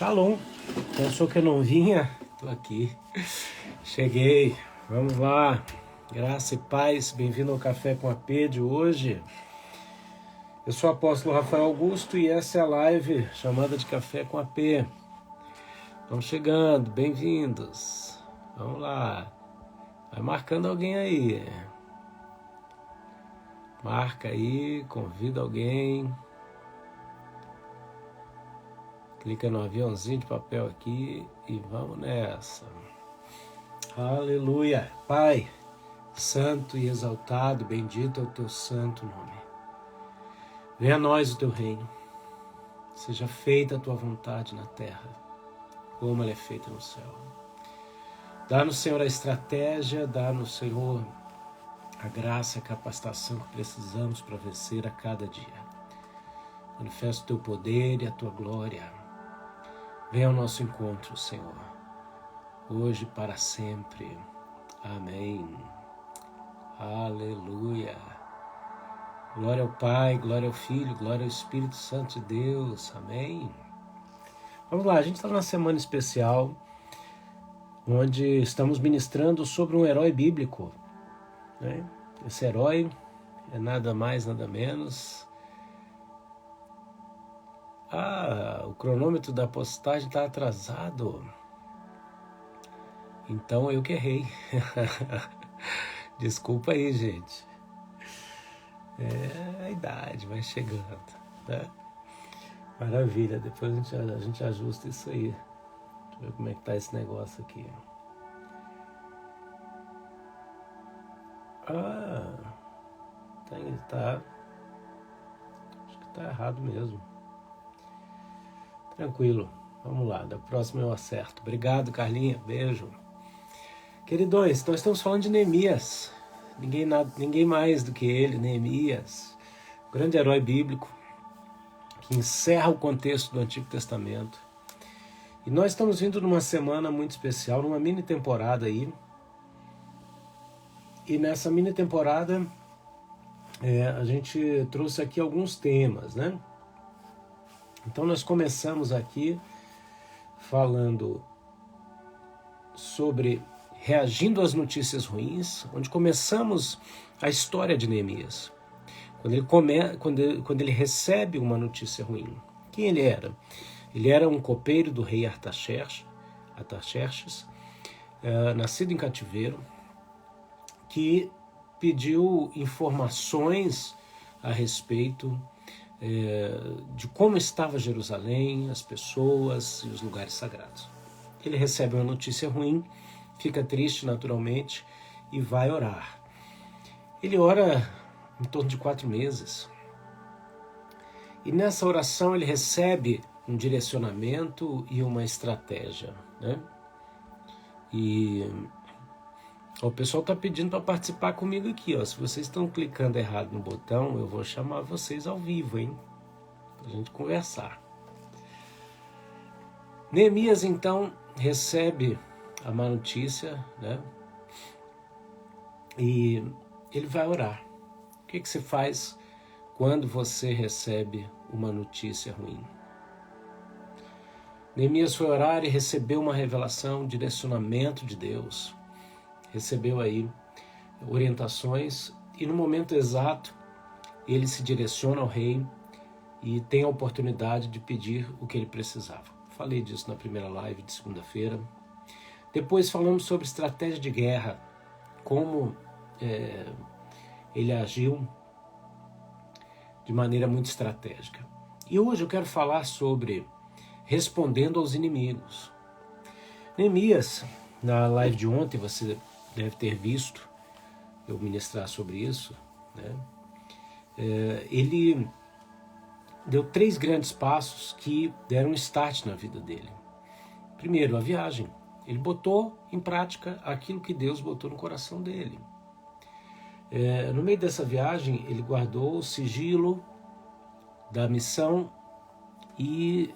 Shalom, pensou que eu não vinha? Tô aqui, cheguei, vamos lá, graça e paz, bem-vindo ao Café com AP de hoje. Eu sou o apóstolo Rafael Augusto e essa é a live chamada de Café com AP. Vamos chegando, bem-vindos, vamos lá, vai marcando alguém aí, marca aí, convida alguém. Clica no aviãozinho de papel aqui e vamos nessa. Aleluia. Pai, santo e exaltado, bendito é o teu santo nome. Venha a nós o teu reino. Seja feita a tua vontade na terra, como ela é feita no céu. Dá-nos, Senhor, a estratégia, dá-nos, Senhor, a graça, a capacitação que precisamos para vencer a cada dia. Manifesta o teu poder e a tua glória. Venha ao nosso encontro, Senhor, hoje e para sempre. Amém. Aleluia. Glória ao Pai, glória ao Filho, glória ao Espírito Santo de Deus. Amém. Vamos lá, a gente está numa semana especial, onde estamos ministrando sobre um herói bíblico, né? Esse herói é nada mais, nada menos... o cronômetro da postagem está atrasado. Então eu que errei. Desculpa aí, gente. É a idade, vai chegando, né? Maravilha, depois a gente ajusta isso aí. Deixa eu ver como é que tá esse negócio aqui. Tá. Acho que tá errado mesmo. Tranquilo, vamos lá, da próxima eu acerto. Obrigado, Carlinha, beijo. Queridões, nós estamos falando de Neemias, ninguém mais do que ele, Neemias, grande herói bíblico, que encerra o contexto do Antigo Testamento. E nós estamos vindo numa semana muito especial, numa mini temporada aí, e nessa mini temporada a gente trouxe aqui alguns temas, né? Então nós começamos aqui falando sobre reagindo às notícias ruins, onde começamos a história de Neemias. Quando ele recebe uma notícia ruim. Quem ele era? Ele era um copeiro do rei Artaxerxes, nascido em cativeiro, que pediu informações a respeito de como estava Jerusalém, as pessoas e os lugares sagrados. Ele recebe uma notícia ruim, fica triste naturalmente e vai orar. Ele ora em torno de 4 meses. E nessa oração ele recebe um direcionamento e uma estratégia, né? E o pessoal está pedindo para participar comigo aqui, ó. Se vocês estão clicando errado no botão, eu vou chamar vocês ao vivo, hein? Para a gente conversar. Neemias, então, recebe a má notícia, né? E ele vai orar. O que você faz quando você recebe uma notícia ruim? Neemias foi orar e recebeu uma revelação, um direcionamento de Deus. Recebeu aí orientações e no momento exato ele se direciona ao rei e tem a oportunidade de pedir o que ele precisava. Falei disso na primeira live de segunda-feira. Depois falamos sobre estratégia de guerra, como ele agiu de maneira muito estratégica. E hoje eu quero falar sobre respondendo aos inimigos. Neemias, na live de ontem, você deve ter visto eu ministrar sobre isso, né? Ele deu 3 grandes passos que deram start na vida dele. Primeiro, a viagem. Ele botou em prática aquilo que Deus botou no coração dele. No meio dessa viagem, ele guardou o sigilo da missão e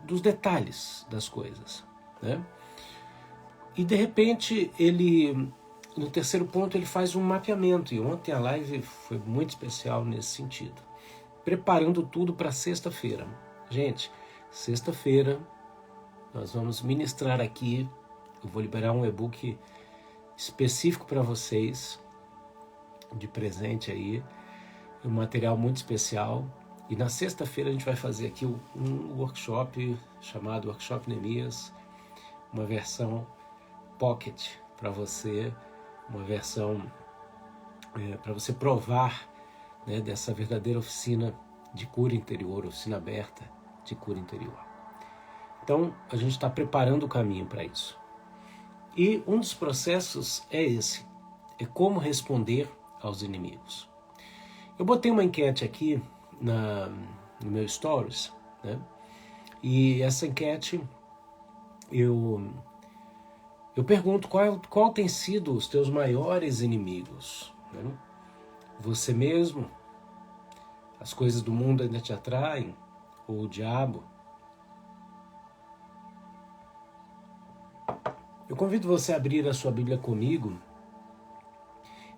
dos detalhes das coisas, né? E de repente, no terceiro ponto, ele faz um mapeamento. E ontem a live foi muito especial nesse sentido. Preparando tudo para sexta-feira. Gente, sexta-feira nós vamos ministrar aqui, eu vou liberar um e-book específico para vocês, de presente aí, um material muito especial. E na sexta-feira a gente vai fazer aqui um workshop chamado Workshop Neemias, uma versão pocket para você, uma versão para você provar, né, dessa verdadeira oficina de cura interior, oficina aberta de cura interior. Então a gente está preparando o caminho para isso. E um dos processos é esse, é como responder aos inimigos. Eu botei uma enquete aqui no meu Stories, né? E essa enquete eu pergunto qual tem sido os teus maiores inimigos, né? Você mesmo, as coisas do mundo ainda te atraem, ou o diabo? Eu convido você a abrir a sua Bíblia comigo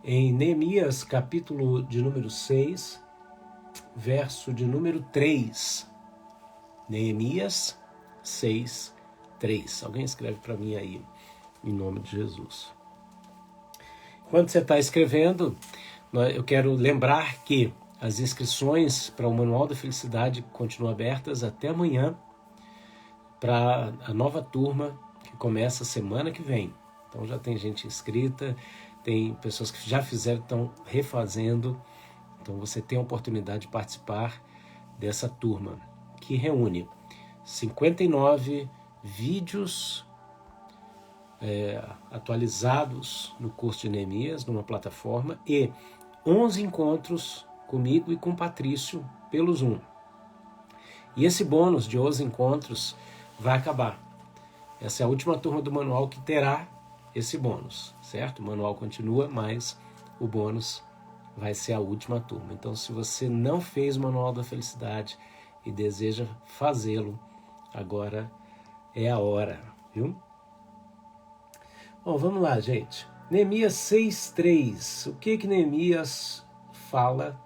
em Neemias, capítulo de número 6, verso de número 3. Neemias 6, 3. Alguém escreve para mim aí, em nome de Jesus. Enquanto você está escrevendo, eu quero lembrar que as inscrições para o Manual da Felicidade continuam abertas até amanhã, para a nova turma que começa semana que vem. Então já tem gente inscrita, tem pessoas que já fizeram, estão refazendo. Então você tem a oportunidade de participar dessa turma, que reúne 59 vídeos atualizados no curso de Neemias, numa plataforma, e 11 encontros comigo e com Patrício pelo Zoom. E esse bônus de 11 encontros vai acabar. Essa é a última turma do manual que terá esse bônus, certo? O manual continua, mas o bônus vai ser a última turma. Então, se você não fez o Manual da Felicidade e deseja fazê-lo, agora é a hora, viu? Bom, vamos lá, gente. Neemias 6:3. O que Neemias fala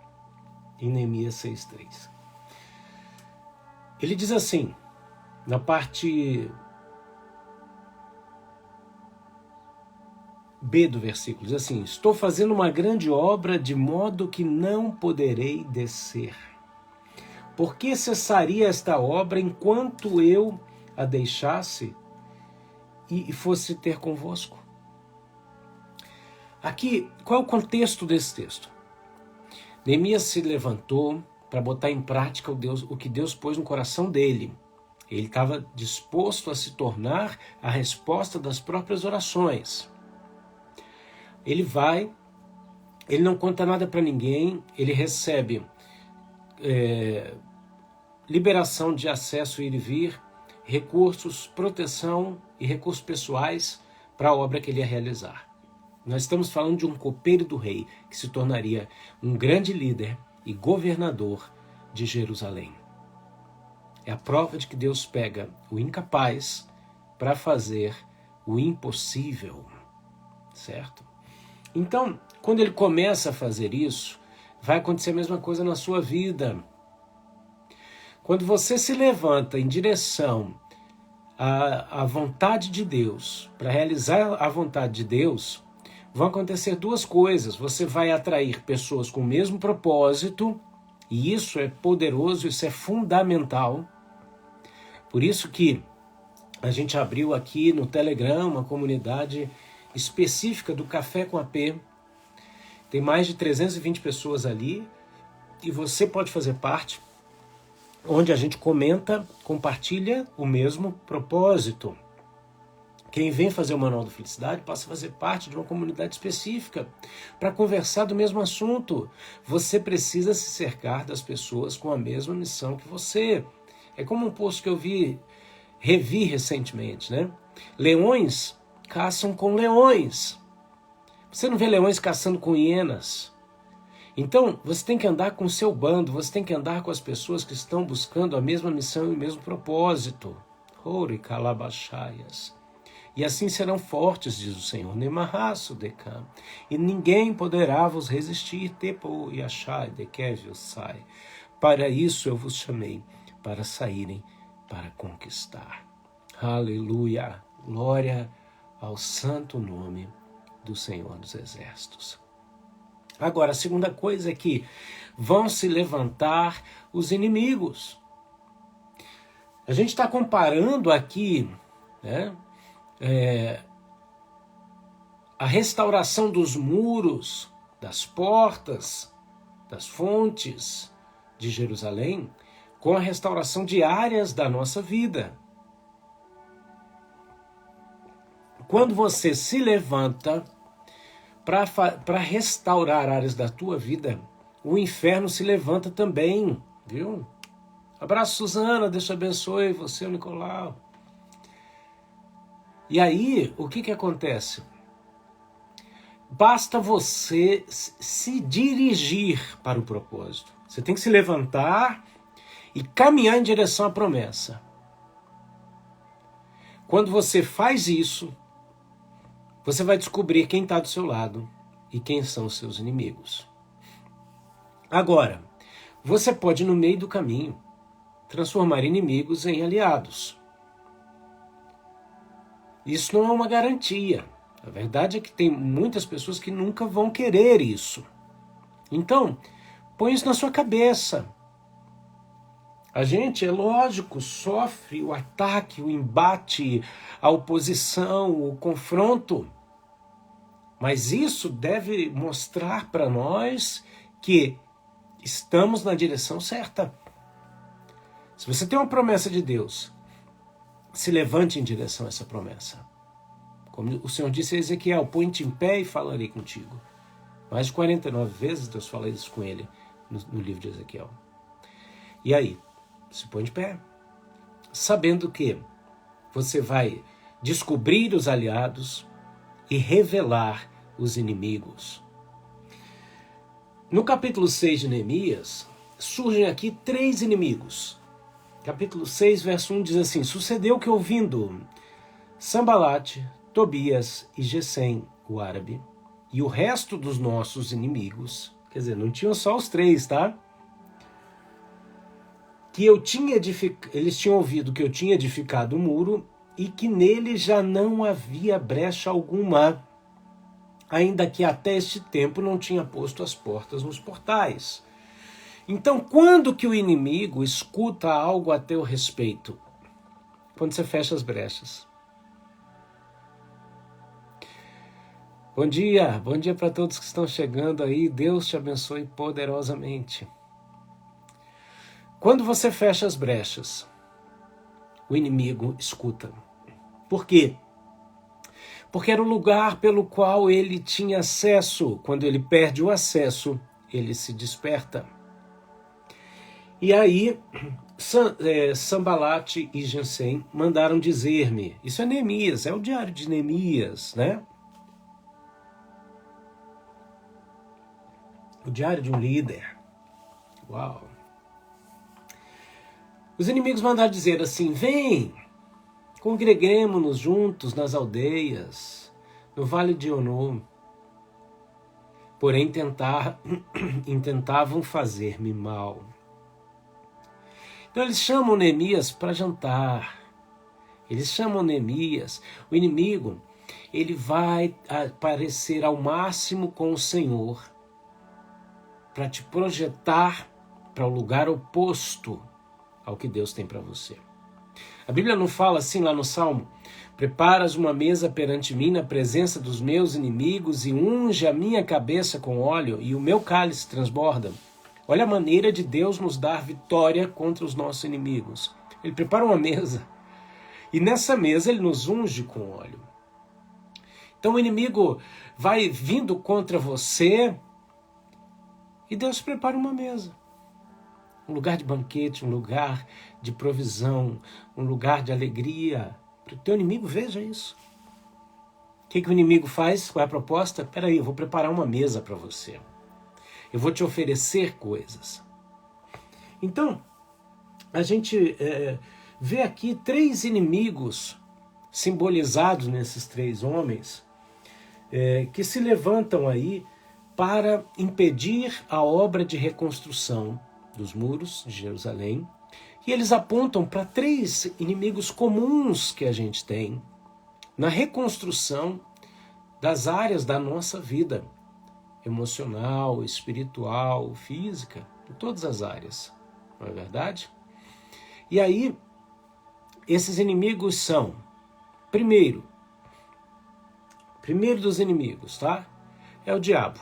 em Neemias 6:3? Ele diz assim, na parte B do versículo, diz assim: estou fazendo uma grande obra de modo que não poderei descer. Por que cessaria esta obra enquanto eu a deixasse e fosse ter convosco? Aqui, qual é o contexto desse texto? Neemias se levantou para botar em prática o que Deus pôs no coração dele. Ele estava disposto a se tornar a resposta das próprias orações. Ele não conta nada para ninguém, ele recebe liberação de acesso, ir e vir, recursos, proteção e recursos pessoais para a obra que ele ia realizar. Nós estamos falando de um copeiro do rei que se tornaria um grande líder e governador de Jerusalém. É a prova de que Deus pega o incapaz para fazer o impossível, certo? Então, quando ele começa a fazer isso, vai acontecer a mesma coisa na sua vida. Quando você se levanta em direção à vontade de Deus, para realizar a vontade de Deus, vão acontecer duas coisas. Você vai atrair pessoas com o mesmo propósito, e isso é poderoso, isso é fundamental. Por isso que a gente abriu aqui no Telegram uma comunidade específica do Café com AP. Tem mais de 320 pessoas ali e você pode fazer parte, onde a gente comenta, compartilha o mesmo propósito. Quem vem fazer o Manual da Felicidade passa a fazer parte de uma comunidade específica para conversar do mesmo assunto. Você precisa se cercar das pessoas com a mesma missão que você. É como um post que eu revi recentemente, né? Leões caçam com leões. Você não vê leões caçando com hienas. Então, você tem que andar com o seu bando, você tem que andar com as pessoas que estão buscando a mesma missão e o mesmo propósito. Ori calabachaias. E assim serão fortes, diz o Senhor, Nemarraço decam, e ninguém poderá vos resistir, tepo e achai, dequevio sai. Para isso eu vos chamei, para saírem para conquistar. Aleluia! Glória ao santo nome do Senhor dos Exércitos. Agora, a segunda coisa é que vão se levantar os inimigos. A gente está comparando aqui, né, a restauração dos muros, das portas, das fontes de Jerusalém, com a restauração de áreas da nossa vida. Quando você se levanta para restaurar áreas da tua vida, o inferno se levanta também, viu? Abraço, Suzana, Deus te abençoe, você, o Nicolau. E aí, o que acontece? Basta você se dirigir para o propósito. Você tem que se levantar e caminhar em direção à promessa. Quando você faz isso, você vai descobrir quem está do seu lado e quem são os seus inimigos. Agora, você pode, no meio do caminho, transformar inimigos em aliados. Isso não é uma garantia. A verdade é que tem muitas pessoas que nunca vão querer isso. Então, põe isso na sua cabeça. A gente, é lógico, sofre o ataque, o embate, a oposição, o confronto. Mas isso deve mostrar para nós que estamos na direção certa. Se você tem uma promessa de Deus, se levante em direção a essa promessa. Como o Senhor disse a Ezequiel, põe-te em pé e falarei contigo. Mais de 49 vezes Deus fala isso com ele no livro de Ezequiel. E aí? Se põe de pé, sabendo que você vai descobrir os aliados e revelar os inimigos. No capítulo 6 de Neemias, surgem aqui 3 inimigos. Capítulo 6, verso 1 diz assim: sucedeu que ouvindo Sambalate, Tobias e Gesem, o árabe, e o resto dos nossos inimigos, quer dizer, não tinham só os 3, tá? Que eles tinham ouvido que eu tinha edificado o muro e que nele já não havia brecha alguma, ainda que até este tempo não tinha posto as portas nos portais. Então, quando que o inimigo escuta algo a teu respeito? Quando você fecha as brechas. Bom dia para todos que estão chegando aí, Deus te abençoe poderosamente. Quando você fecha as brechas, o inimigo escuta. Por quê? Porque era o lugar pelo qual ele tinha acesso. Quando ele perde o acesso, ele se desperta. E aí, Sambalate e Gesem mandaram dizer-me, isso é Neemias, é o diário de Neemias, né? O diário de um líder. Uau! Os inimigos mandaram dizer assim: vem, congreguemo-nos juntos nas aldeias, no vale de Ono. Porém, intentavam fazer-me mal. Então eles chamam Neemias para jantar. Eles chamam Neemias. O inimigo, ele vai aparecer ao máximo com o Senhor para te projetar para o lugar oposto ao que Deus tem para você. A Bíblia não fala assim lá no Salmo: preparas uma mesa perante mim na presença dos meus inimigos e unge a minha cabeça com óleo e o meu cálice transborda. Olha a maneira de Deus nos dar vitória contra os nossos inimigos. Ele prepara uma mesa e nessa mesa ele nos unge com óleo. Então o inimigo vai vindo contra você e Deus prepara uma mesa. Um lugar de banquete, um lugar de provisão, um lugar de alegria. Para o teu inimigo, veja isso. O que o inimigo faz? Qual é a proposta? Espera aí, eu vou preparar uma mesa para você. Eu vou te oferecer coisas. Então, a gente vê aqui 3 inimigos simbolizados nesses 3 homens que se levantam aí para impedir a obra de reconstrução dos muros de Jerusalém E eles apontam para 3 inimigos comuns que a gente tem na reconstrução das áreas da nossa vida, emocional, espiritual, física, em todas as áreas, não é verdade? E aí, esses inimigos são, primeiro dos inimigos, tá? É o diabo.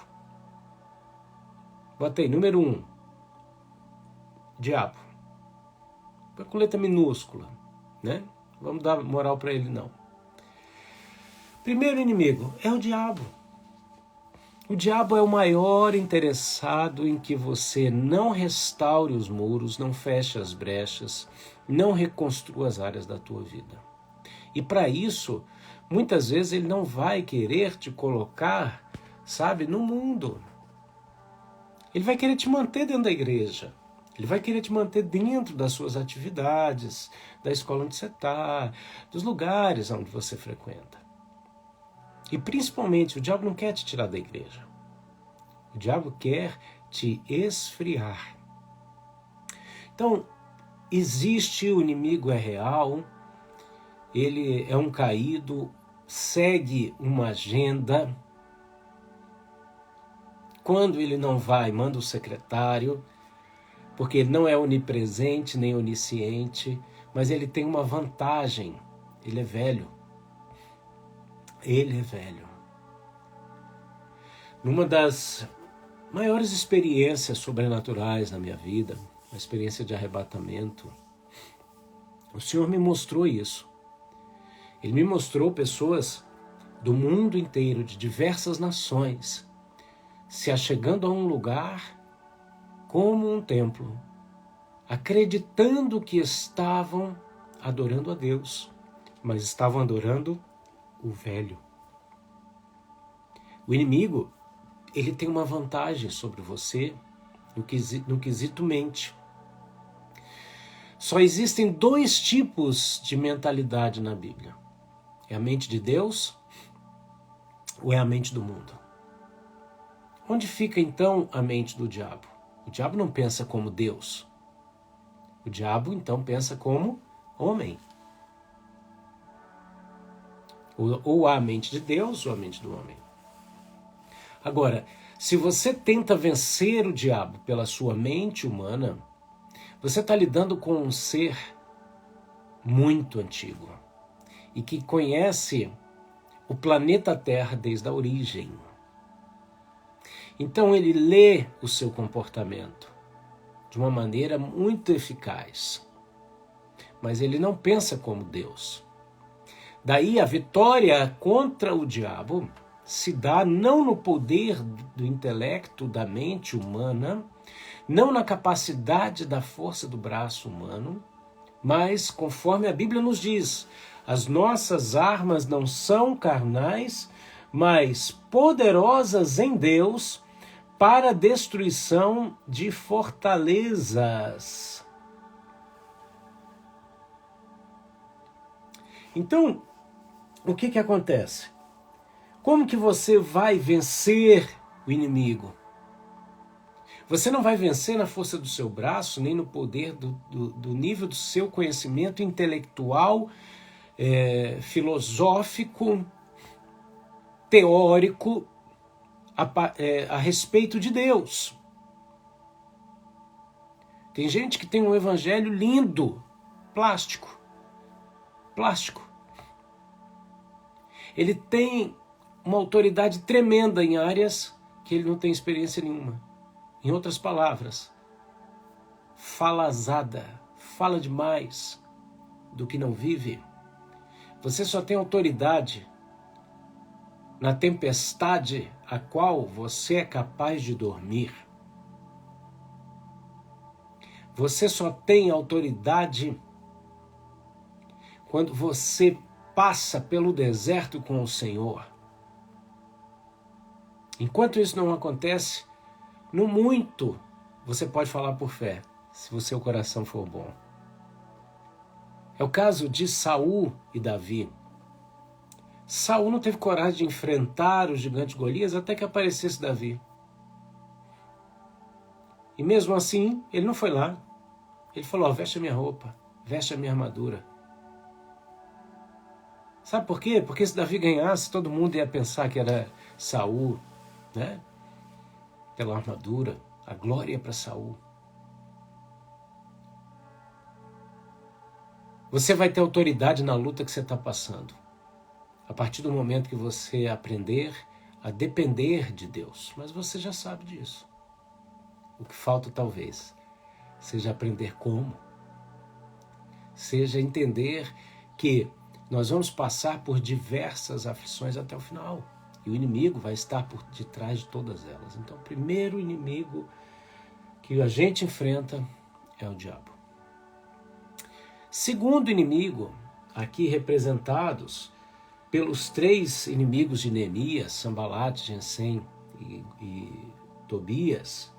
Botei, número 1, diabo. Com letra minúscula, né? Vamos dar moral para ele, não. Primeiro inimigo é o diabo. O diabo é o maior interessado em que você não restaure os muros, não feche as brechas, não reconstrua as áreas da tua vida. E para isso, muitas vezes ele não vai querer te colocar, sabe, no mundo. Ele vai querer te manter dentro da igreja. Ele vai querer te manter dentro das suas atividades, da escola onde você está, dos lugares onde você frequenta. E principalmente, o diabo não quer te tirar da igreja. O diabo quer te esfriar. Então, existe o inimigo, é real, ele é um caído, segue uma agenda. Quando ele não vai, manda o secretário, porque ele não é onipresente nem onisciente, mas ele tem uma vantagem, ele é velho. Ele é velho. Numa das maiores experiências sobrenaturais na minha vida, uma experiência de arrebatamento, o Senhor me mostrou isso. Ele me mostrou pessoas do mundo inteiro, de diversas nações, se achegando a um lugar como um templo, acreditando que estavam adorando a Deus, mas estavam adorando o velho. O inimigo, ele tem uma vantagem sobre você no quesito mente. Só existem 2 tipos de mentalidade na Bíblia. É a mente de Deus ou é a mente do mundo? Onde fica então a mente do diabo? O diabo não pensa como Deus. O diabo então pensa como homem. Ou a mente de Deus ou a mente do homem. Agora, se você tenta vencer o diabo pela sua mente humana, você está lidando com um ser muito antigo e que conhece o planeta Terra desde a origem. Então ele lê o seu comportamento de uma maneira muito eficaz, mas ele não pensa como Deus. Daí a vitória contra o diabo se dá não no poder do intelecto, da mente humana, não na capacidade da força do braço humano, mas, conforme a Bíblia nos diz, as nossas armas não são carnais, mas poderosas em Deus para a destruição de fortalezas. Então, o que acontece? Como que você vai vencer o inimigo? Você não vai vencer na força do seu braço, nem no poder do nível do seu conhecimento intelectual, filosófico, teórico, a respeito de Deus. Tem gente que tem um evangelho lindo, plástico. Ele tem uma autoridade tremenda em áreas que ele não tem experiência nenhuma. Em outras palavras, falazada, fala demais do que não vive. Você só tem autoridade na tempestade a qual você é capaz de dormir. Você só tem autoridade quando você passa pelo deserto com o Senhor. Enquanto isso não acontece, no muito você pode falar por fé, se o seu coração for bom. É o caso de Saul e Davi. Saul não teve coragem de enfrentar o gigante Golias até que aparecesse Davi. E mesmo assim, ele não foi lá. Ele falou, veste a minha roupa, veste a minha armadura. Sabe por quê? Porque se Davi ganhasse, todo mundo ia pensar que era Saul, né? Pela armadura, a glória para Saul. Você vai ter autoridade na luta que você está passando. A partir do momento que você aprender a depender de Deus. Mas você já sabe disso. O que falta talvez seja aprender como. Seja entender que nós vamos passar por diversas aflições até o final. E o inimigo vai estar por detrás de todas elas. Então, o primeiro inimigo que a gente enfrenta é o diabo. Segundo inimigo, aqui representados pelos 3 inimigos de Neemias, Sambalat, Gesem e Tobias,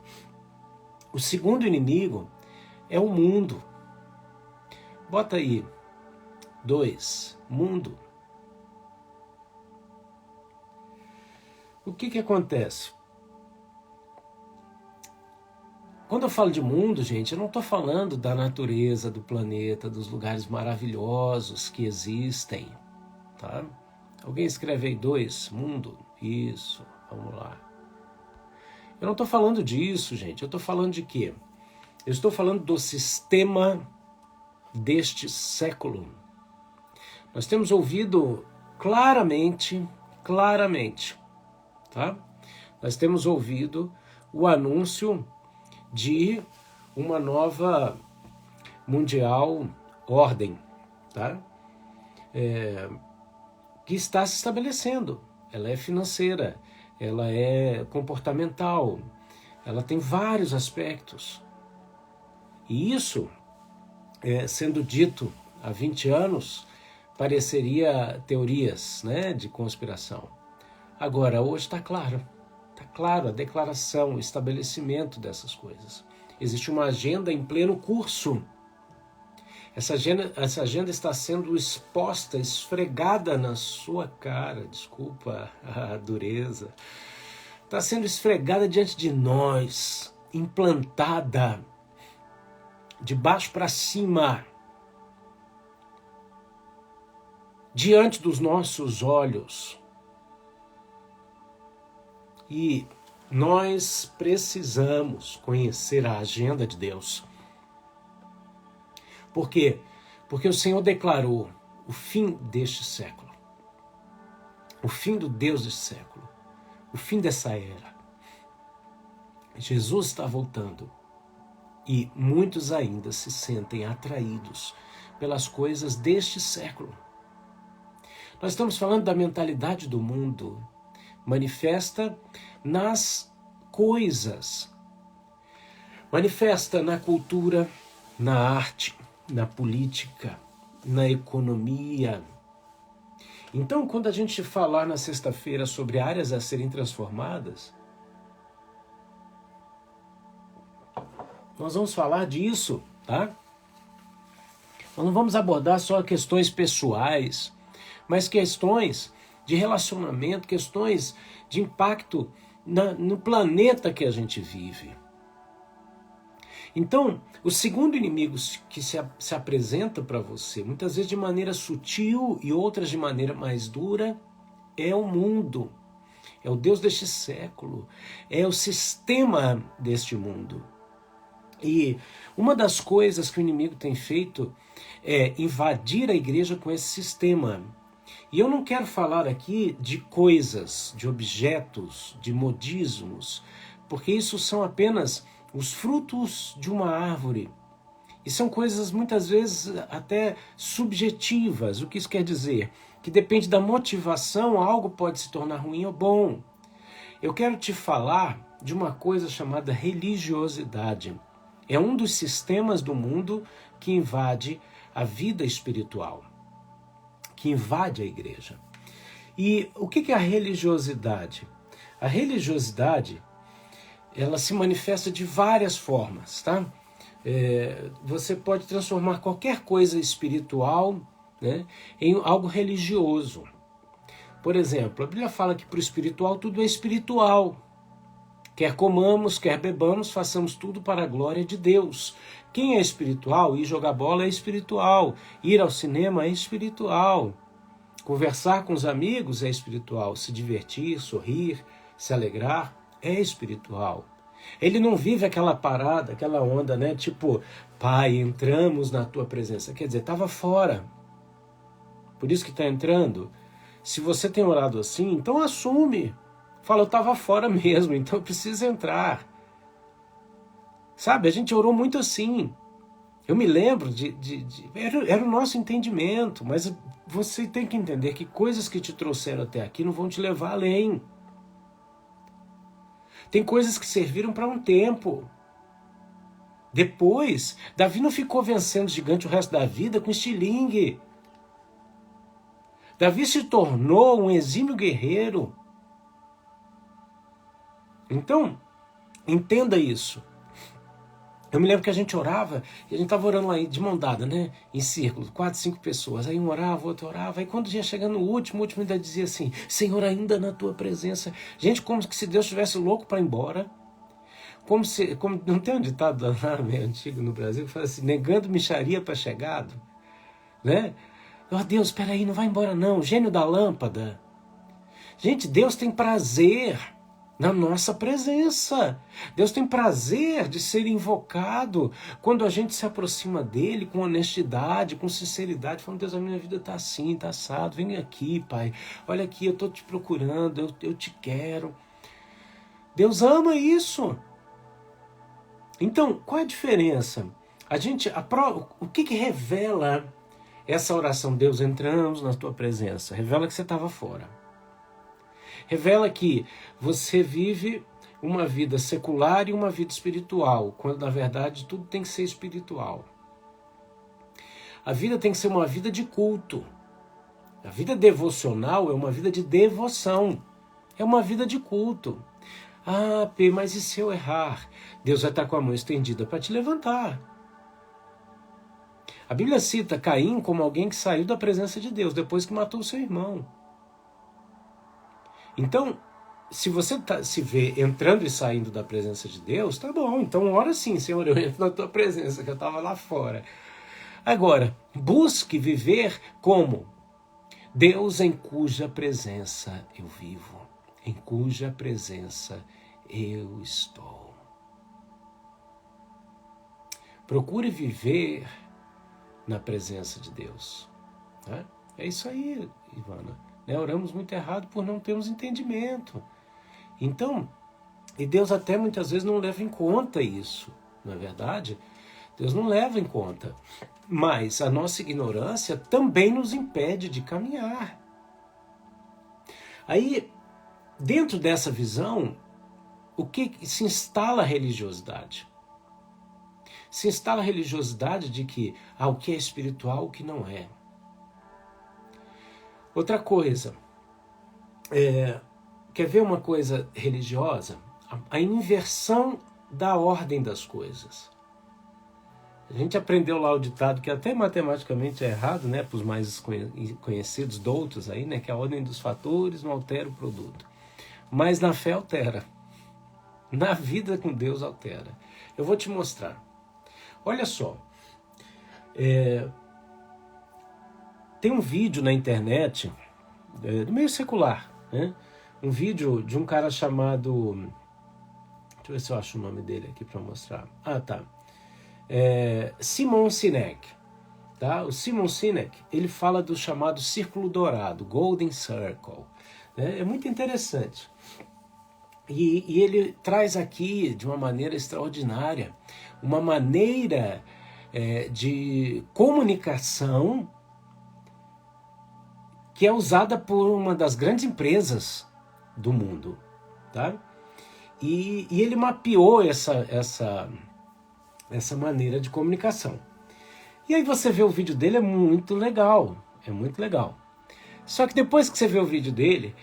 o segundo inimigo é o mundo. Bota aí, 2, mundo. O que acontece? Quando eu falo de mundo, gente, eu não estou falando da natureza, do planeta, dos lugares maravilhosos que existem, tá? Alguém escreve aí 2, mundo? Isso, vamos lá. Eu não estou falando disso, gente. Eu estou falando de quê? Eu estou falando do sistema deste século. Nós temos ouvido claramente, tá? Nós temos ouvido o anúncio de uma nova mundial ordem, tá? Que está se estabelecendo. Ela é financeira, ela é comportamental, ela tem vários aspectos. E isso, sendo dito há 20 anos, pareceria teorias, né, de conspiração. Agora, hoje está claro a declaração, o estabelecimento dessas coisas. Existe uma agenda em pleno curso. Essa agenda está sendo exposta, esfregada na sua cara, desculpa a dureza, está sendo esfregada diante de nós, implantada, de baixo para cima, diante dos nossos olhos. E nós precisamos conhecer a agenda de Deus. Por quê? Porque o Senhor declarou o fim deste século, o fim do Deus deste século, o fim dessa era. Jesus está voltando e muitos ainda se sentem atraídos pelas coisas deste século. Nós estamos falando da mentalidade do mundo, manifesta nas coisas, manifesta na cultura, na arte, na política, na economia. Então, quando a gente falar na sexta-feira sobre áreas a serem transformadas, nós vamos falar disso, tá? Nós não vamos abordar só questões pessoais, mas questões de relacionamento, questões de impacto no planeta que a gente vive. Então, o segundo inimigo que se apresenta para você, muitas vezes de maneira sutil e outras de maneira mais dura, é o mundo, é o Deus deste século, é o sistema deste mundo. E uma das coisas que o inimigo tem feito é invadir a igreja com esse sistema. E eu não quero falar aqui de coisas, de objetos, de modismos, porque isso são apenas os frutos de uma árvore. E são coisas muitas vezes até subjetivas. O que isso quer dizer? Que depende da motivação, algo pode se tornar ruim ou bom. Eu quero te falar de uma coisa chamada religiosidade. É um dos sistemas do mundo que invade a vida espiritual, que invade a igreja. E o que é a religiosidade? A religiosidade, ela se manifesta de várias formas, tá? Você pode transformar qualquer coisa espiritual, né, em algo religioso. Por exemplo, a Bíblia fala que para o espiritual tudo é espiritual. Quer comamos, quer bebamos, façamos tudo para a glória de Deus. Quem é espiritual, ir jogar bola é espiritual, ir ao cinema é espiritual, conversar com os amigos é espiritual, se divertir, sorrir, se alegrar é espiritual. Ele não vive aquela parada, aquela onda, né? Tipo, Pai, entramos na tua presença. Quer dizer, estava fora. Por isso que está entrando. Se você tem orado assim, então assume. Fala, eu estava fora mesmo, então eu preciso entrar. Sabe, a gente orou muito assim. Eu me lembro era o nosso entendimento, mas você tem que entender que coisas que te trouxeram até aqui não vão te levar além. Tem coisas que serviram para um tempo. Depois, Davi não ficou vencendo gigante o resto da vida com estilingue. Davi se tornou um exímio guerreiro. Então, entenda isso. Eu me lembro que a gente orava, e a gente estava orando lá de mão dada, né? Em círculo, 4, 5 pessoas. Aí um orava, outro orava. Aí quando ia chegando o último ainda dizia assim, Senhor, ainda na tua presença. Gente, como se Deus estivesse louco para ir embora. Como não tem um ditado lá meio antigo no Brasil que fala assim, negando mixaria para chegado, né? Oh Deus, espera aí, não vai embora não, gênio da lâmpada. Gente, Deus tem prazer na nossa presença. Deus tem prazer de ser invocado quando a gente se aproxima dele com honestidade, com sinceridade, falando, Deus, a minha vida está assim, está assado, vem aqui, Pai, olha aqui, eu estou te procurando, eu te quero. Deus ama isso. Então, qual é a diferença? O que revela essa oração? Deus, entramos na tua presença. Revela que você estava fora. Revela que você vive uma vida secular e uma vida espiritual, quando na verdade tudo tem que ser espiritual. A vida tem que ser uma vida de culto. A vida devocional é uma vida de devoção. É uma vida de culto. Ah, P, mas e se eu errar? Deus vai estar com a mão estendida para te levantar. A Bíblia cita Caim como alguém que saiu da presença de Deus depois que matou o seu irmão. Então, se você se vê entrando e saindo da presença de Deus, tá bom, então ora sim, Senhor, eu entro na tua presença, que eu estava lá fora. Agora, busque viver como Deus em cuja presença eu vivo. Em cuja presença eu estou. Procure viver na presença de Deus. Né? É isso aí, Ivana. Né? Oramos muito errado por não termos entendimento. Então, e Deus até muitas vezes não leva em conta isso, não é verdade? Deus não leva em conta. Mas a nossa ignorância também nos impede de caminhar. Aí, dentro dessa visão, o que se instala a religiosidade? Se instala a religiosidade de que o que é espiritual, o que não é. Outra coisa, quer ver uma coisa religiosa? A inversão da ordem das coisas. A gente aprendeu lá o ditado que até matematicamente é errado, né, para os mais conhecidos, doutos aí, né, que a ordem dos fatores não altera o produto. Mas na fé altera. Na vida com Deus altera. Eu vou te mostrar. Olha só. Tem um vídeo na internet, do meio secular, né? Um vídeo de um cara chamado... Deixa eu ver se eu acho o nome dele aqui para mostrar. Tá. Simon Sinek. Tá? O Simon Sinek, ele fala do chamado Círculo Dourado, Golden Circle. Né? É muito interessante. E ele traz aqui, de uma maneira extraordinária, uma maneira de comunicação que é usada por uma das grandes empresas do mundo. Tá? E ele mapeou essa maneira de comunicação. E aí você vê o vídeo dele, é muito legal. É muito legal. Só que depois que você vê o vídeo dele,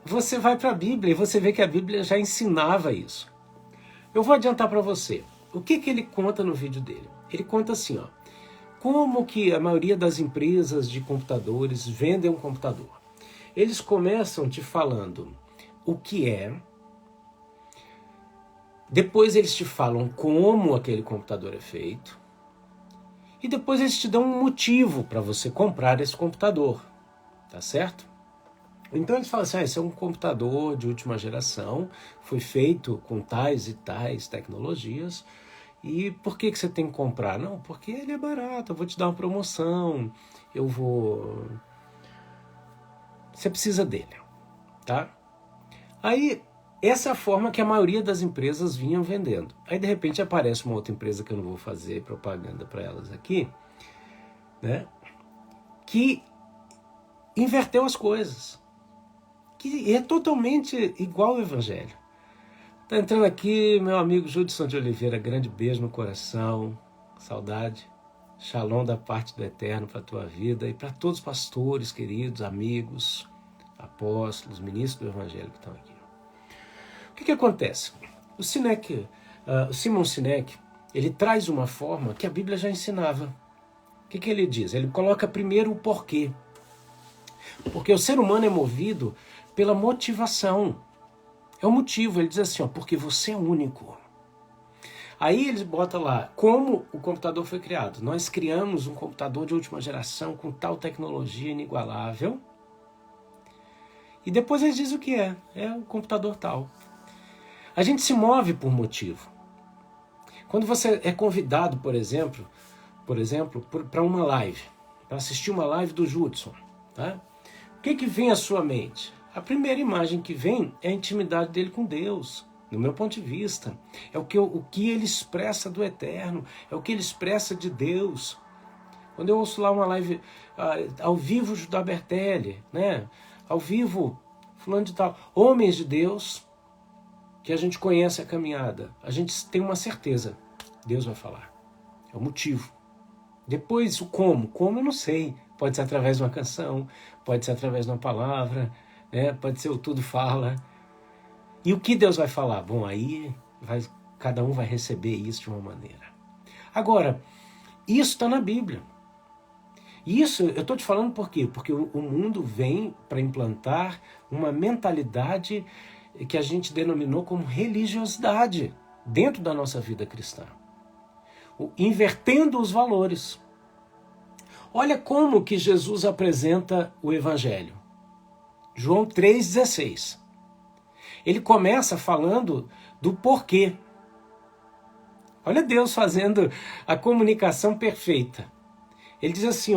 você vai para a Bíblia e você vê que a Bíblia já ensinava isso. Eu vou adiantar para você. O que ele conta no vídeo dele? Ele conta assim, como que a maioria das empresas de computadores vendem um computador. Eles começam te falando o que é, Depois eles te falam como aquele computador é feito. E depois eles te dão um motivo para você comprar esse computador. Tá certo? Então eles falam assim, esse é um computador de última geração, foi feito com tais e tais tecnologias, e por que você tem que comprar? Não, porque ele é barato, eu vou te dar uma promoção, você precisa dele, tá? Aí, essa é a forma que a maioria das empresas vinham vendendo. Aí, de repente, aparece uma outra empresa que eu não vou fazer propaganda para elas aqui, né? Que inverteu as coisas. Que é totalmente igual ao Evangelho. Tá entrando aqui meu amigo Judson de Oliveira, grande beijo no coração, saudade, shalom da parte do Eterno para a tua vida e para todos os pastores, queridos, amigos, apóstolos, ministros do Evangelho que estão aqui. O que acontece? O Simon Sinek, ele traz uma forma que a Bíblia já ensinava. O que ele diz? Ele coloca primeiro o porquê. Porque o ser humano é movido pela motivação. É o motivo, ele diz assim, porque você é único. Aí eles botam lá, como o computador foi criado. Nós criamos um computador de última geração com tal tecnologia inigualável. E depois eles dizem o que é o computador tal. A gente se move por motivo. Quando você é convidado, por exemplo, para uma live, para assistir uma live do Judson, tá? O que vem à sua mente? A primeira imagem que vem é a intimidade dele com Deus, no meu ponto de vista. É o que ele expressa do Eterno, é o que ele expressa de Deus. Quando eu ouço lá uma live ao vivo, Judá Bertelli, né? Ao vivo, fulano de tal, homens de Deus, que a gente conhece a caminhada, a gente tem uma certeza, Deus vai falar. É o motivo. Depois, o como eu não sei. Pode ser através de uma canção, pode ser através de uma palavra, né? Pode ser o tudo fala. E o que Deus vai falar? Bom, aí cada um vai receber isso de uma maneira. Agora, isso está na Bíblia. Isso eu estou te falando por quê? Porque o mundo vem para implantar uma mentalidade que a gente denominou como religiosidade dentro da nossa vida cristã. Invertendo os valores. Olha como que Jesus apresenta o Evangelho. João 3,16. Ele começa falando do porquê. Olha Deus fazendo a comunicação perfeita. Ele diz assim,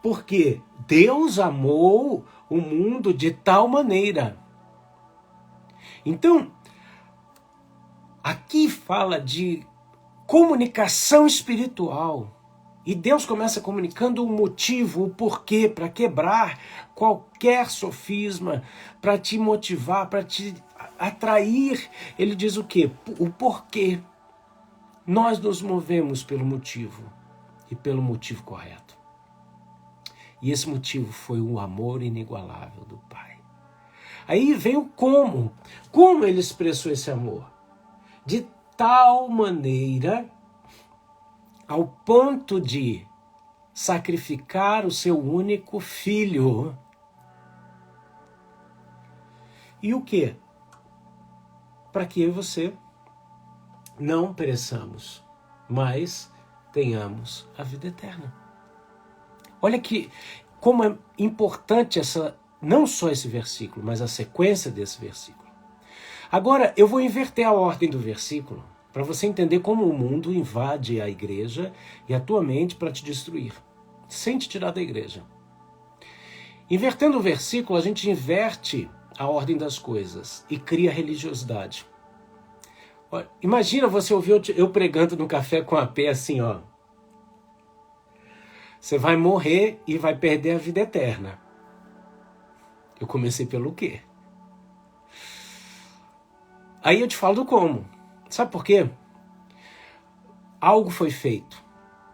porque Deus amou o mundo de tal maneira. Então, aqui fala de comunicação espiritual. E Deus começa comunicando o motivo, o porquê, para quebrar qualquer sofisma, para te motivar, para te atrair. Ele diz o quê? O porquê. Nós nos movemos pelo motivo e pelo motivo correto. E esse motivo foi o amor inigualável do Pai. Aí vem o como. Como ele expressou esse amor? De tal maneira, ao ponto de sacrificar o seu único filho. E o quê? Para que eu e você não pereçamos, mas tenhamos a vida eterna. Olha como é importante não só esse versículo, mas a sequência desse versículo. Agora, eu vou inverter a ordem do versículo para você entender como o mundo invade a igreja e a tua mente para te destruir, sem te tirar da igreja. Invertendo o versículo, a gente inverte a ordem das coisas e cria religiosidade. Imagina você ouvir eu pregando no café com a pé assim, Você vai morrer e vai perder a vida eterna. Eu comecei pelo quê? Aí eu te falo do como. Sabe por quê? Algo foi feito.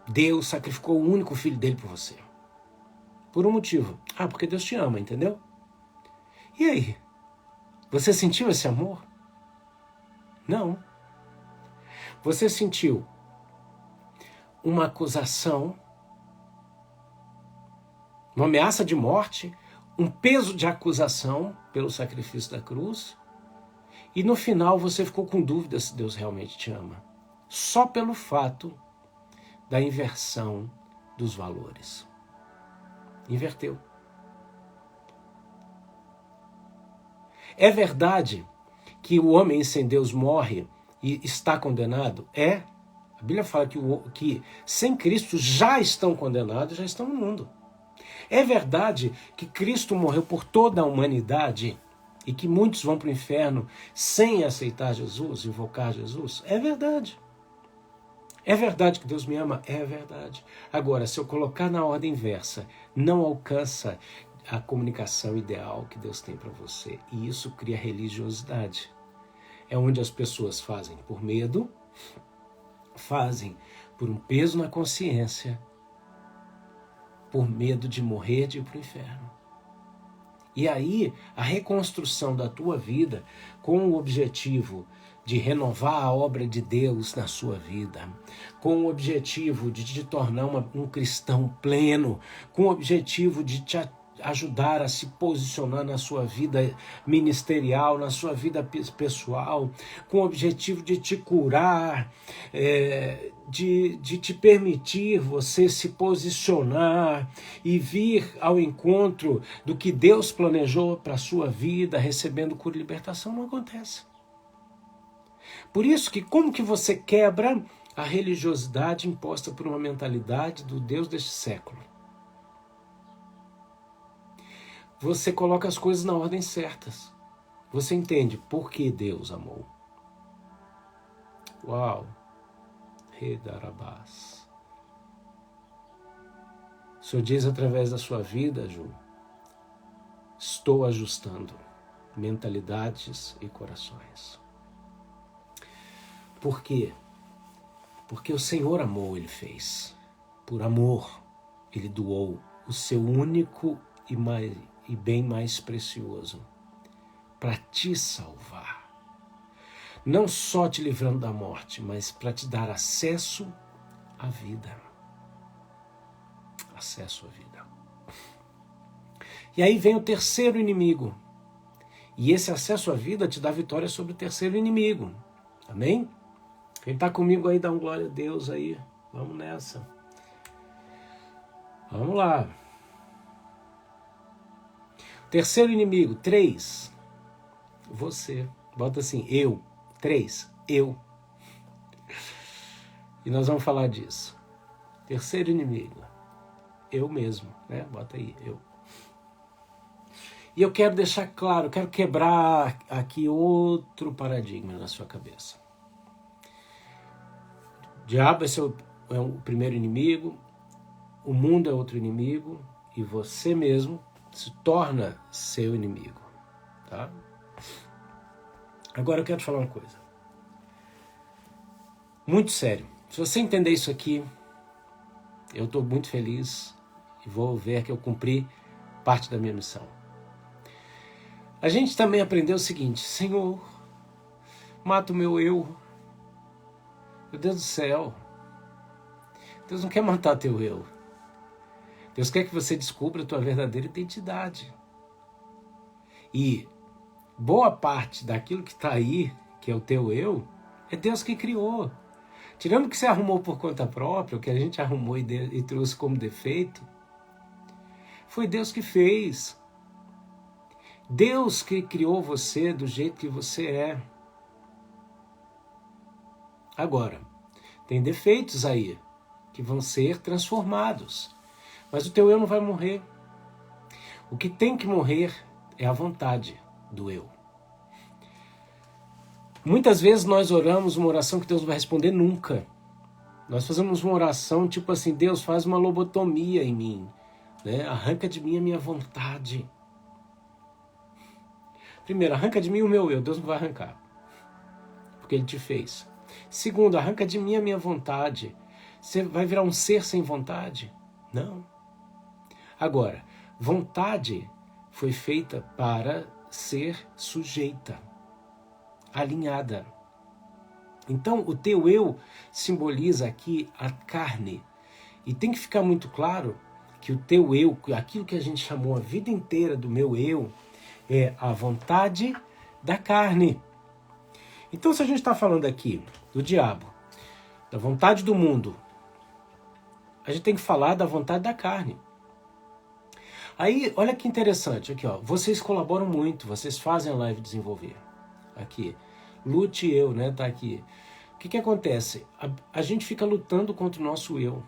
Deus sacrificou o único filho dele por você. Por um motivo. Porque Deus te ama, entendeu? E aí? Você sentiu esse amor? Não. Você sentiu uma acusação, uma ameaça de morte, um peso de acusação pelo sacrifício da cruz, E no final você ficou com dúvida se Deus realmente te ama. Só pelo fato da inversão dos valores. Inverteu. É verdade que o homem sem Deus morre e está condenado? É. A Bíblia fala que sem Cristo já estão condenados, já estão no mundo. É verdade que Cristo morreu por toda a humanidade e que muitos vão para o inferno sem aceitar Jesus, invocar Jesus? É verdade. É verdade que Deus me ama? É verdade. Agora, se eu colocar na ordem inversa, não alcança a comunicação ideal que Deus tem para você. E isso cria religiosidade. É onde as pessoas fazem por medo, fazem por um peso na consciência, por medo de morrer, de ir para o inferno. E aí, a reconstrução da tua vida com o objetivo de renovar a obra de Deus na sua vida, com o objetivo de te tornar um cristão pleno, com o objetivo de te ajudar a se posicionar na sua vida ministerial, na sua vida pessoal, com o objetivo de te curar, de te permitir você se posicionar e vir ao encontro do que Deus planejou para a sua vida, recebendo cura e libertação, não acontece. Por isso que como que você quebra a religiosidade imposta por uma mentalidade do Deus deste século? Você coloca as coisas na ordem certas. Você entende por que Deus amou. Uau! Redarabás. O Senhor diz através da sua vida, Ju, estou ajustando mentalidades e corações. Por quê? Porque o Senhor amou, Ele fez. Por amor, Ele doou o seu único e bem mais precioso para te salvar. Não só te livrando da morte, mas para te dar acesso à vida. Acesso à vida. E aí vem o terceiro inimigo. E esse acesso à vida te dá vitória sobre o terceiro inimigo. Amém? Quem está comigo aí, dá um glória a Deus aí. Vamos nessa. Vamos lá. Terceiro inimigo, 3. Você. Bota assim, eu. 3, eu. E nós vamos falar disso. Terceiro inimigo, eu mesmo, né? Bota aí, eu. E eu quero deixar claro, quero quebrar aqui outro paradigma na sua cabeça. O diabo é o primeiro inimigo, o mundo é outro inimigo e você mesmo se torna seu inimigo, tá? Agora eu quero te falar uma coisa. Muito sério. Se você entender isso aqui, eu estou muito feliz e vou ver que eu cumpri parte da minha missão. A gente também aprendeu o seguinte: Senhor, mata o meu eu. Meu Deus do céu. Deus não quer matar teu eu. Deus quer que você descubra a tua verdadeira identidade. E boa parte daquilo que está aí, que é o teu eu, é Deus que criou. Tirando o que você arrumou por conta própria, o que a gente arrumou e trouxe como defeito, foi Deus que fez. Deus que criou você do jeito que você é. Agora, tem defeitos aí que vão ser transformados. Mas o teu eu não vai morrer. O que tem que morrer é a vontade do eu. Muitas vezes nós oramos uma oração que Deus não vai responder nunca. Nós fazemos uma oração tipo assim: Deus, faz uma lobotomia em mim, né? Arranca de mim a minha vontade. Primeiro, arranca de mim o meu eu. Deus não vai arrancar, porque Ele te fez. Segundo, arranca de mim a minha vontade. Você vai virar um ser sem vontade? Não. Agora, vontade foi feita para ser sujeita, alinhada. Então, o teu eu simboliza aqui a carne. E tem que ficar muito claro que o teu eu, aquilo que a gente chamou a vida inteira do meu eu, é a vontade da carne. Então, se a gente está falando aqui do diabo, da vontade do mundo, a gente tem que falar da vontade da carne. Aí, olha que interessante, aqui ó, vocês colaboram muito, vocês fazem a live desenvolver. Aqui, Lute e eu, né, tá aqui. O que acontece? A gente fica lutando contra o nosso eu.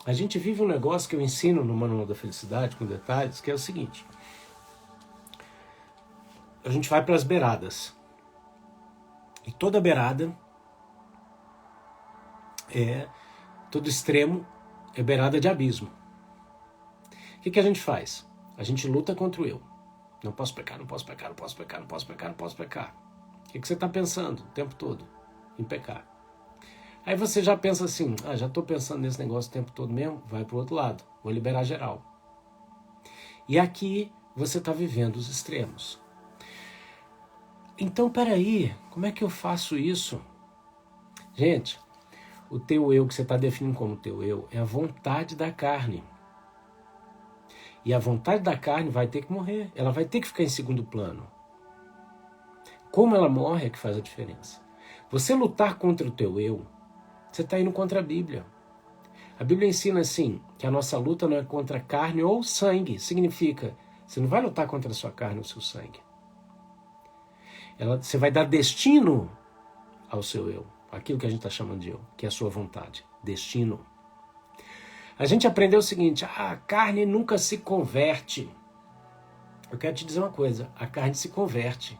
A gente vive um negócio que eu ensino no Manual da Felicidade, com detalhes, que é o seguinte. A gente vai para as beiradas. E toda beirada todo extremo é beirada de abismo. O que a gente faz? A gente luta contra o eu. Não posso pecar, não posso pecar, não posso pecar, não posso pecar, não posso pecar. O que você está pensando o tempo todo? Em pecar. Aí você já pensa assim, já estou pensando nesse negócio o tempo todo mesmo, vai para o outro lado, vou liberar geral. E aqui você está vivendo os extremos. Então, peraí, como é que eu faço isso? Gente, o teu eu que você está definindo como teu eu é a vontade da carne. E a vontade da carne vai ter que morrer, ela vai ter que ficar em segundo plano. Como ela morre é que faz a diferença. Você lutar contra o teu eu, você está indo contra a Bíblia. A Bíblia ensina assim, que a nossa luta não é contra carne ou sangue. Significa, você não vai lutar contra a sua carne ou o seu sangue. Você vai dar destino ao seu eu. Aquilo que a gente está chamando de eu, que é a sua vontade. Destino. A gente aprendeu o seguinte, a carne nunca se converte. Eu quero te dizer uma coisa, a carne se converte.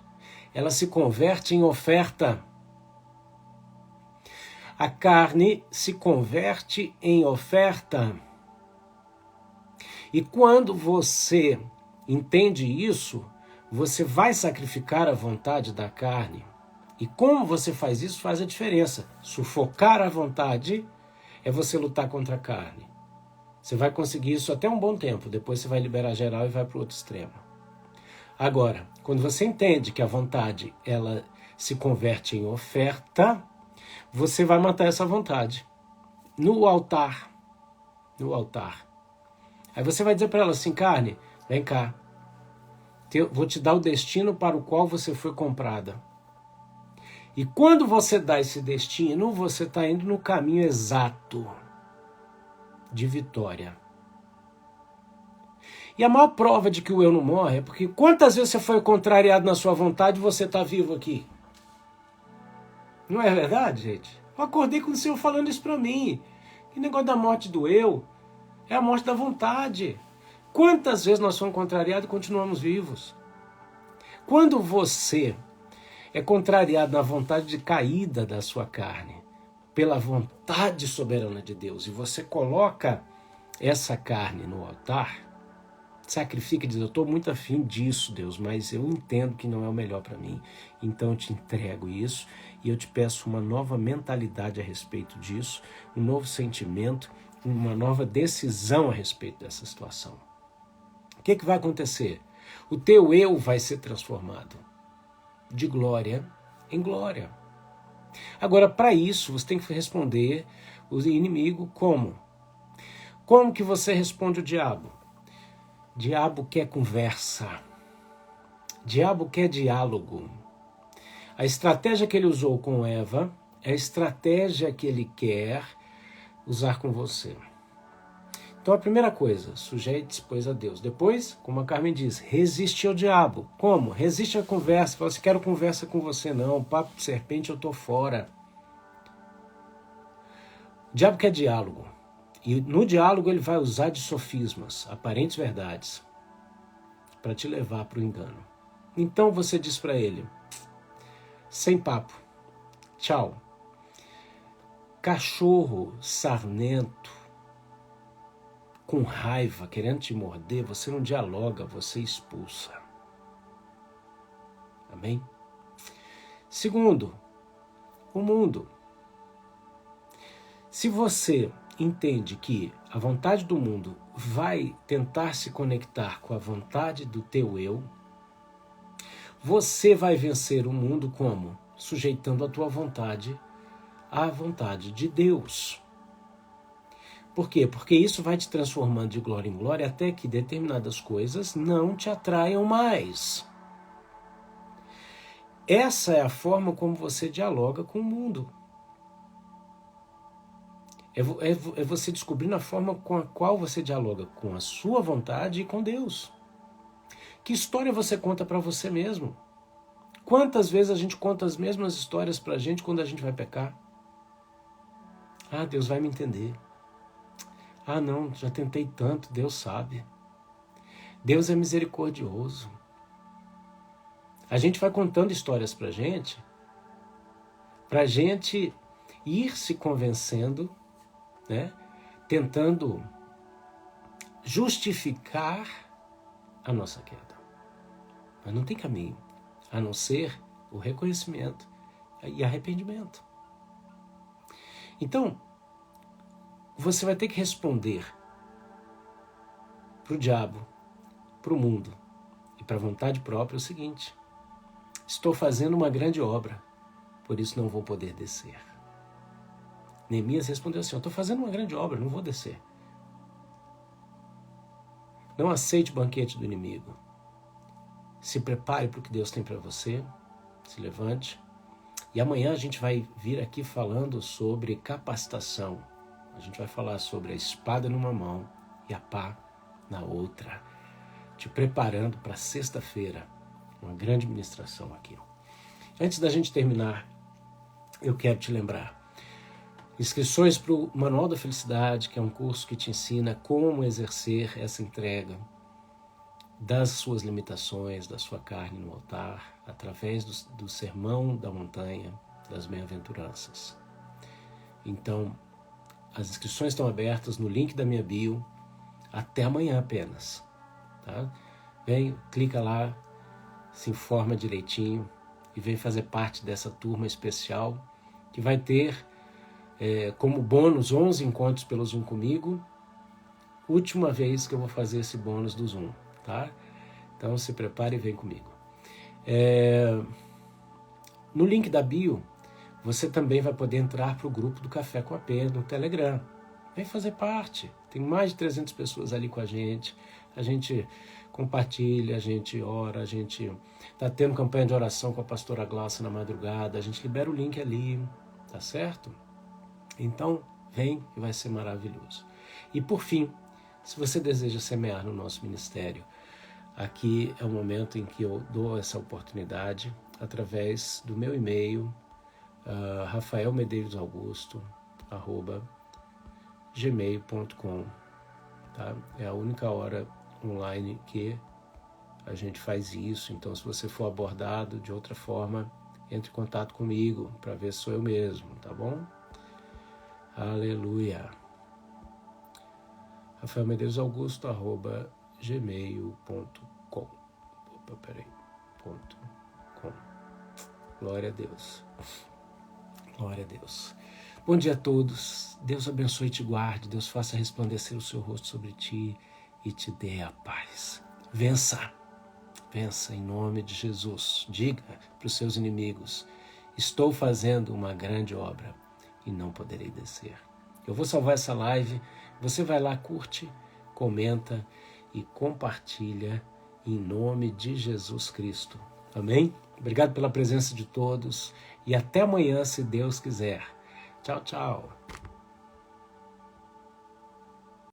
Ela se converte em oferta. A carne se converte em oferta. E quando você entende isso, você vai sacrificar a vontade da carne. E como você faz isso faz a diferença. Sufocar a vontade é você lutar contra a carne. Você vai conseguir isso até um bom tempo, depois você vai liberar geral e vai para o outro extremo. Agora, quando você entende que a vontade ela se converte em oferta, você vai matar essa vontade no altar. No altar. Aí você vai dizer para ela assim, carne, vem cá, vou te dar o destino para o qual você foi comprada. E quando você dá esse destino, você está indo no caminho exato de vitória. E a maior prova de que o eu não morre é porque quantas vezes você foi contrariado na sua vontade e você está vivo aqui? Não é verdade, gente? Eu acordei com o Senhor falando isso para mim. Que negócio da morte do eu é a morte da vontade. Quantas vezes nós somos contrariados e continuamos vivos? Quando você é contrariado na vontade de caída da sua carne, pela vontade soberana de Deus, e você coloca essa carne no altar, sacrifica e diz, eu estou muito afim disso, Deus, mas eu entendo que não é o melhor para mim, então eu te entrego isso e eu te peço uma nova mentalidade a respeito disso, um novo sentimento, uma nova decisão a respeito dessa situação. O que vai acontecer? O teu eu vai ser transformado de glória em glória. Agora, para isso, você tem que responder o inimigo como? Como que você responde o diabo? Diabo quer conversa. Diabo quer diálogo. A estratégia que ele usou com Eva é a estratégia que ele quer usar com você. Então a primeira coisa, sujeite-se, pois, a Deus. Depois, como a Carmen diz, resiste ao diabo. Como? Resiste à conversa. Fala assim, quero conversa com você não, papo de serpente eu tô fora. O diabo quer diálogo. E no diálogo ele vai usar de sofismas, aparentes verdades, para te levar para o engano. Então você diz para ele, sem papo, tchau. Cachorro sarnento, com raiva, querendo te morder, você não dialoga, você expulsa. Amém? Segundo, o mundo. Se você entende que a vontade do mundo vai tentar se conectar com a vontade do teu eu, você vai vencer o mundo como? Sujeitando a tua vontade à vontade de Deus. Por quê? Porque isso vai te transformando de glória em glória até que determinadas coisas não te atraiam mais. essa é a forma como você dialoga com o mundo. É você descobrindo a forma com a qual você dialoga com a sua vontade e com Deus. Que história você conta para você mesmo? Quantas vezes a gente conta as mesmas histórias para a gente quando a gente vai pecar? Ah, Deus vai me entender. Ah, não, já tentei tanto, Deus sabe. Deus é misericordioso. A gente vai contando histórias para a gente ir se convencendo, né? Tentando justificar a nossa queda. Mas não tem caminho, a não ser o reconhecimento e arrependimento. Então, você vai ter que responder para o diabo, para o mundo e para a vontade própria o seguinte: estou fazendo uma grande obra, por isso não vou poder descer. Neemias respondeu assim: eu estou fazendo uma grande obra, não vou descer. Não aceite o banquete do inimigo. Se prepare para o que Deus tem para você, se levante. E amanhã a gente vai vir aqui falando sobre capacitação. A gente vai falar sobre a espada numa mão e a pá na outra. Te preparando para sexta-feira, uma grande ministração aqui. Antes da gente terminar, eu quero te lembrar. Inscrições para o Manual da Felicidade, que é um curso que te ensina como exercer essa entrega das suas limitações, da sua carne no altar, através do sermão da montanha, das bem-aventuranças. Então, as inscrições estão abertas no link da minha bio, até amanhã apenas. Tá? Vem, clica lá, se informa direitinho e vem fazer parte dessa turma especial que vai ter como bônus 11 encontros pelo Zoom comigo. Última vez que eu vou fazer esse bônus do Zoom, tá? Então se prepare e vem comigo. No link da bio, você também vai poder entrar para o grupo do Café com a P no Telegram. Vem fazer parte. Tem mais de 300 pessoas ali com a gente. A gente compartilha, a gente ora, a gente está tendo campanha de oração com a pastora Glaucia na madrugada. A gente libera o link ali, tá certo? Então, vem que vai ser maravilhoso. E por fim, se você deseja semear no nosso ministério, aqui é o momento em que eu dou essa oportunidade através do meu e-mail, rafaelmedeiros.augusto@gmail.com. Tá? É a única hora online que a gente faz isso. Então, se você for abordado de outra forma, entre em contato comigo para ver se sou eu mesmo, tá bom? Aleluia. rafaelmedeiros.augusto@gmail.com. Opa, peraí. .com. Glória a Deus. Glória a Deus. Bom dia a todos. Deus abençoe e te guarde. Deus faça resplandecer o seu rosto sobre ti e te dê a paz. Vença. Vença em nome de Jesus. Diga para os seus inimigos: estou fazendo uma grande obra e não poderei descer. Eu vou salvar essa live. Você vai lá, curte, comenta e compartilha em nome de Jesus Cristo. Amém? Obrigado pela presença de todos e até amanhã, se Deus quiser. Tchau, tchau.